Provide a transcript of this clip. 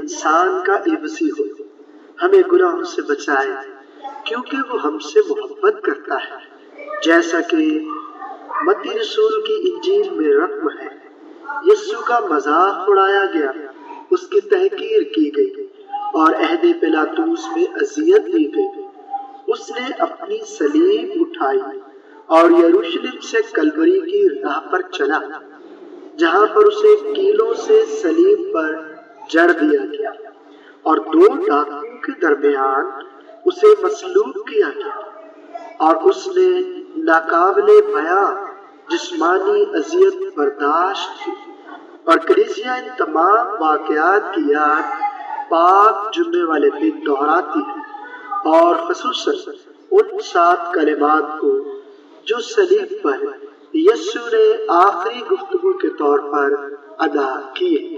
انسان کا عوضی ہو، ہمیں گناہوں سے بچائے کیونکہ وہ ہم سے محبت کرتا ہے۔ جیسا کہ متی رسول کی انجیل میں رقم ہے، یسوع کا مذاق اڑایا گیا، اس کی تحقیر کی گئی اور عہد پلاطوس میں اذیت دی گئی۔ اس نے اپنی صلیب اٹھائی اور یروشلم سے کلوری کی راہ پر چلا، جہاں پر اسے کیلوں سے صلیب پر جڑ دیا گیا اور دو ڈاکوؤں کے درمیان اسے مصلوب کیا گیا، اور اس نے ناقابل بیاں جسمانی اذیت برداشت کی۔ اور کلیسیا ان تمام واقعات کی یاد پاک جمعے والے دن دہراتی ہے، اور خصوصاً ان 7 کلمات کو جو صلیب پر یسوع نے آخری گفتگو کے طور پر ادا کیے۔